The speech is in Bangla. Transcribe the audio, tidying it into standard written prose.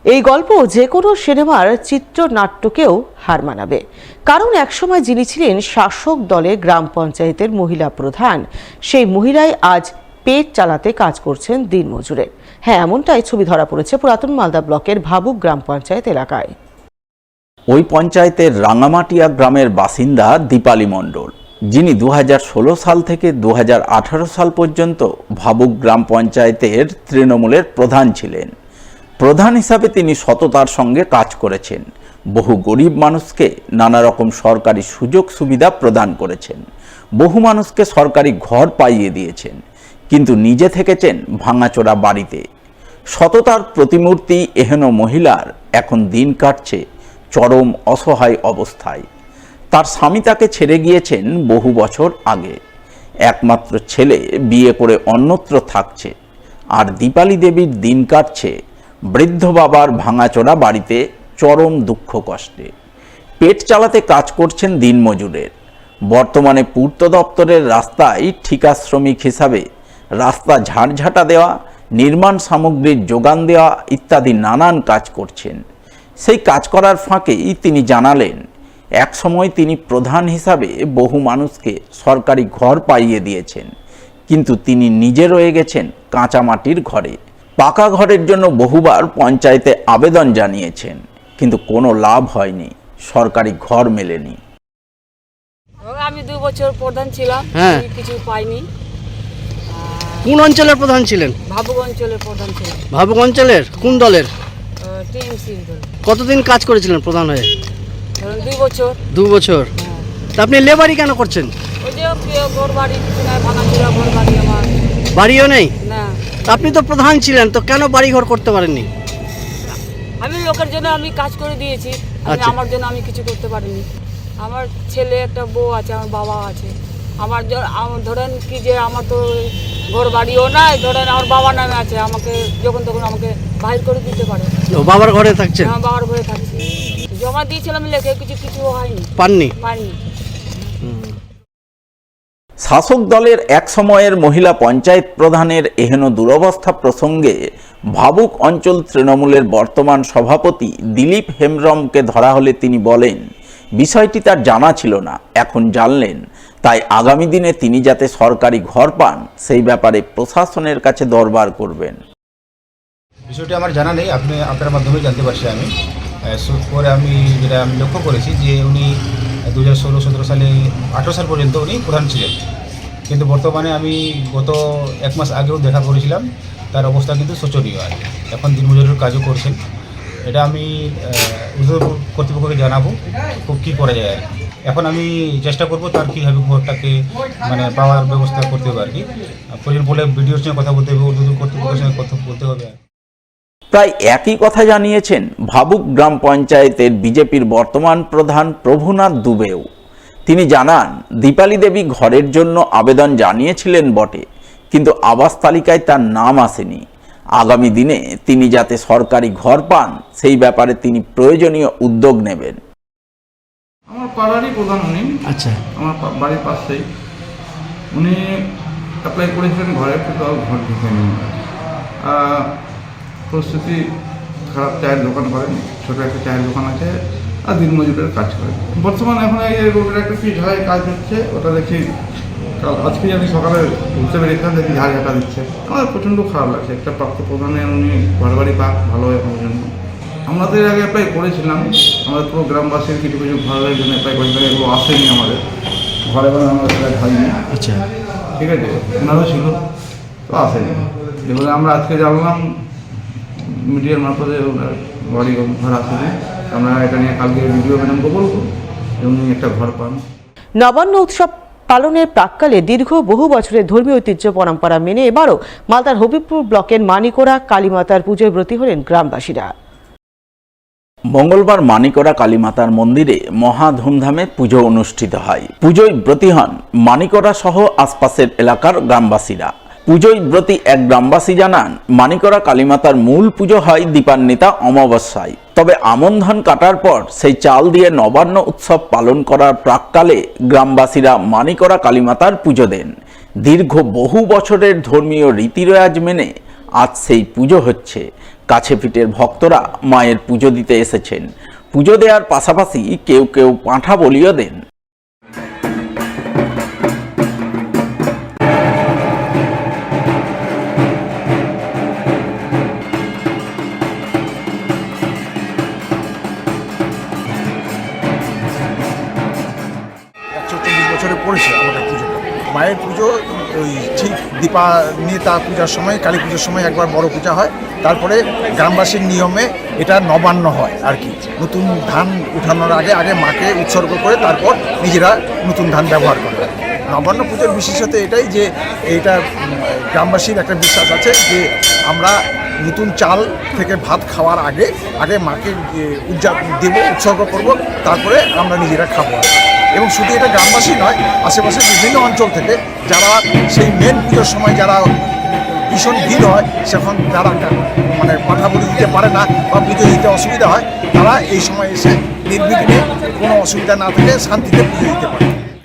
এই গল্প যে কোনো সিনেমার চিত্রনাট্যকেও হার মানাবে, কারণ একসময় যিনি ছিলেন শাসক দলের গ্রাম পঞ্চায়েতের মহিলা প্রধান, সেই মহিলাই আজ পেট চালাতে কাজ করছেন দিনমজুরে। হ্যাঁ, এমনটাই ছবি ধরা পড়েছে পুরাতন মালদা ব্লকের ভাবুক গ্রাম পঞ্চায়েত এলাকায়। ওই পঞ্চায়েতের রাঙামাটিয়া গ্রামের বাসিন্দা দীপালি মণ্ডল, যিনি 2016 সাল থেকে 2018 সাল পর্যন্ত ভাবুক গ্রাম পঞ্চায়েতের তৃণমূলের প্রধান ছিলেন। প্রধান হিসাবে তিনি সততার সঙ্গে কাজ করেছেন, বহু গরিব মানুষকে নানা রকম সরকারি সুযোগ সুবিধা প্রদান করেছেন, বহু মানুষকে সরকারি ঘর পাইয়ে দিয়েছেন, কিন্তু নিজে থেকেছেন ভাঙাচোরা বাড়িতে। সততার প্রতিমূর্তি এহেন মহিলার এখন দিন কাটছে চরম অসহায় অবস্থায়। তার স্বামী তাকে ছেড়ে গিয়েছেন বহু বছর আগে। একমাত্র ছেলে বিয়ে করে অন্যত্র থাকছে, আর দীপালি দেবীর দিন কাটছে বৃদ্ধ বাবার ভাঙাচোরা বাড়িতে চরম দুঃখ কষ্টে। পেট চালাতে কাজ করছেন দিনমজুরের। বর্তমানে পূর্ত দপ্তরের রাস্তায় ঠিকা শ্রমিক হিসাবে রাস্তা ঝাড়ঝাঁটা দেওয়া, নির্মাণ সামগ্রীর যোগান দেওয়া ইত্যাদি নানান কাজ করছেন। সেই কাজ করার ফাঁকেই তিনি জানালেন, একসময় তিনি প্রধান হিসাবে বহু মানুষকে সরকারি ঘর পাইয়ে দিয়েছেন, কিন্তু তিনি নিজে রয়ে গেছেন কাঁচা মাটির ঘরে। পাকা ঘরের জন্য বহুবার পঞ্চায়েতে আবেদন জানিয়েছেন, কিন্তু কোনো লাভ হয়নি, সরকারি ঘর মেলেনি। আমি 2 বছর প্রধান ছিলাম, কিছু পাইনি। কোন অঞ্চলের প্রধান ছিলেন? ভাবুক অঞ্চলের প্রধান ছিলাম। ভাবুক অঞ্চলের কোন দলের? টিএমসি দল। কতদিন কাজ করেছিলেন প্রধান হয়ে? 2 বছর। 2 বছর। তা আপনি লেবারি কেন করছেন? ওই যে ঘর বাড়ি কিছু নাই, ভাঙাচোরা ঘর বাড়ি আমার। বাড়িও নেই? না। আপনি তো প্রধান ছিলেন, তো কেন বাড়ি ঘর করতে পারেননি? আমি লোকের জন্য আমি কাজ করে দিয়েছি, আমার জন্য আমি কিছু করতে পারিনি। আমার ছেলে, একটা বউ আছে, আমার বাবা আছে। আমার ধরেন কি যে আমার তো ঘর বাড়িও নাই, ধরেন আমার বাবার নামে আছে, আমাকে যখন তখন আমাকে বাহির করে দিতে পারে। বাবার ঘরে থাকছেন? হ্যাঁ, বাবার ঘরে থাকছি। জমা দিয়েছিলাম লেখে, কিছু হয়নি। পাননি? শাসক দলের এক সময়ের মহিলা পঞ্চায়েত প্রধানের এহেন দুরবস্থা প্রসঙ্গে ভাবুক অঞ্চল তৃণমূলের বর্তমান সভাপতি দিলীপ হেমব্রমকে ধরা হলে তিনি বলেন, বিষয়টি তার জানা ছিল না, এখন জানলেন। তাই আগামী দিনে তিনি যাতে সরকারি ঘর পান সেই ব্যাপারে প্রশাসনের কাছে দরবার করবেন। বিষয়টি আমার জানা নেই, আপনার মাধ্যমে জানতে পারছি। আমি পরে আমি যেটা লক্ষ্য করেছি যে উনি 2016-17 সালে 18 সাল পর্যন্ত উনি প্রধান ছিলেন, কিন্তু বর্তমানে আমি গত 1 মাস আগেও দেখা করেছিলাম, তার অবস্থা কিন্তু শোচনীয়। আর এখন দিনমজুরের কাজও করছেন। এটা আমি কর্তৃপক্ষকে জানাবো খুব কী করা যায়। এখন আমি চেষ্টা করব তার কীভাবে ঘরটাকে পাওয়ার ব্যবস্থা করতে হবে আর কি। প্রয়োজন বলে বিডিওর সঙ্গে কথা বলতে হবে, উর্দু কর্তৃপক্ষের সঙ্গে কথা বলতে হবে। প্রায় একই কথা জানিয়েছেন ভাবুক গ্রাম পঞ্চায়েতের বিজেপির বর্তমান প্রধান প্রভুনাথ দুবেও। তিনি জানান, দীপালি দেবী ঘরের জন্য আবেদন জানিয়েছিলেন বটে, কিন্তু আবাস তালিকায় তার নাম আসেনি। আগামী দিনে তিনি যাতে সরকারি ঘর পান সেই ব্যাপারে তিনি প্রয়োজনীয় উদ্যোগ নেবেন। আমার পাড়ারই প্রধান উনি। আচ্ছা। আমার বাড়ির পাশেই উনি অ্যাপ্লাই করেছিলেন ঘরে, কিন্তু ঘর ঢুকেনি। পরিস্থিতি খারাপ, চায়ের দোকান করেন, ছোটো একটা চায়ের দোকান আছে, আর দিনমজুরের কাজ করেন। বর্তমানে এখন এই রোডের একটা কি ঝাড়াই কাজ হচ্ছে, ওটা দেখি আজকে আমি সকালে ঘুরতে বেরিয়েছিলাম, দেখি ঝাড়ঝাঁটা দিচ্ছে। আমার প্রচণ্ড খারাপ লাগছে। একটা প্রাপ্ত প্রধানের উনি ঘর বাড়ি পাক, ভালো হয় আমার জন্য। আমাদের আগে অ্যাপ্লাই করেছিলাম, আমাদের পুরো গ্রামবাসীর কিছু ঘর বাড়ির জন্য অ্যাপ্লাই করেছিলাম, এগুলো আসেনি আমাদের ঘরে বাড়ি, আমাদের হয়নি। আচ্ছা, ঠিক আছে, ওনারও ছিল, তো আসেনি। যেগুলো আমরা আজকে জানলাম মিডিয়ার মারফতে, বাড়ি ঘর আসেনি। আমরা এটা নিয়ে কালকে ভিডিও ম্যাডামকে বলবো যে উনি একটা ঘর পান। নবান্ন উৎসব পালনের প্রাক্কালে দীর্ঘ বহু বছরের ধর্মীয় ঐতিহ্য পরম্পরা মেনে এবারও মালদার হবিবপুর ব্লকের মানিকোড়া কালীমাতার পুজোয় ব্রতী হলেন গ্রামবাসীরা। মঙ্গলবার মানিকোড়া কালীমাতার মন্দিরে মহা ধুমধামে পুজো অনুষ্ঠিত হয়। পুজোয় ব্রতী হন মানিকোড়া সহ আশপাশের এলাকার গ্রামবাসীরা। পুজোয় ব্রতী এক গ্রামবাসী জানান, মানিকোড়া কালীমাতার মূল পুজো হয় দীপান্বিতা অমাবস্যায়। তবে আমন ধান কাটার পর সেই চাল দিয়ে নবান্ন উৎসব পালন করার প্রাক্কালে গ্রামবাসীরা মানিকোড়া কালীমাতার পুজো দেন। দীর্ঘ বহু বছরের ধর্মীয় রীতিরেওয়াজ মেনে আজ সেই পুজো হচ্ছে। কাছে পিঠের ভক্তরা মায়ের পুজো দিতে এসেছেন। পুজো দেওয়ার পাশাপাশি কেউ কেউ পাঁঠা বলিও দেন। বছরে পড়েছে আমাদের পুজোটা। মায়ের পুজো ওই ঠিক দীপা নিয়ে তার পূজার সময়, কালী পুজোর সময় একবার বড় পূজা হয়, তারপরে গ্রামবাসীর নিয়মে এটা নবান্ন হয় আর কি। নতুন ধান উঠানোর আগে আগে মাকে উৎসর্গ করে তারপর নিজেরা নতুন ধান ব্যবহার করে। নবান্ন পুজোর বিশেষত এটাই যে এটা গ্রামবাসীর একটা বিশ্বাস আছে যে আমরা নতুন চাল থেকে ভাত খাওয়ার আগে আগে মাকে দেব, উৎসর্গ করব, তারপরে আমরা নিজেরা খাবো। এবং শুধু এটা গ্রামবাসী নয়, আশেপাশের বিভিন্ন অঞ্চল থেকে যারা সেই মেন পুজোর সময় যারা ভীষণ ভিড় হয়, সেখন যারা মানে পাঠা বলি দিতে পারে না বা পুজো দিতে অসুবিধা হয়, তারা এই সময় এসে নির্বিঘ্নে কোনো অসুবিধা না থেকে শান্তিতে পুজো দিতে পারে।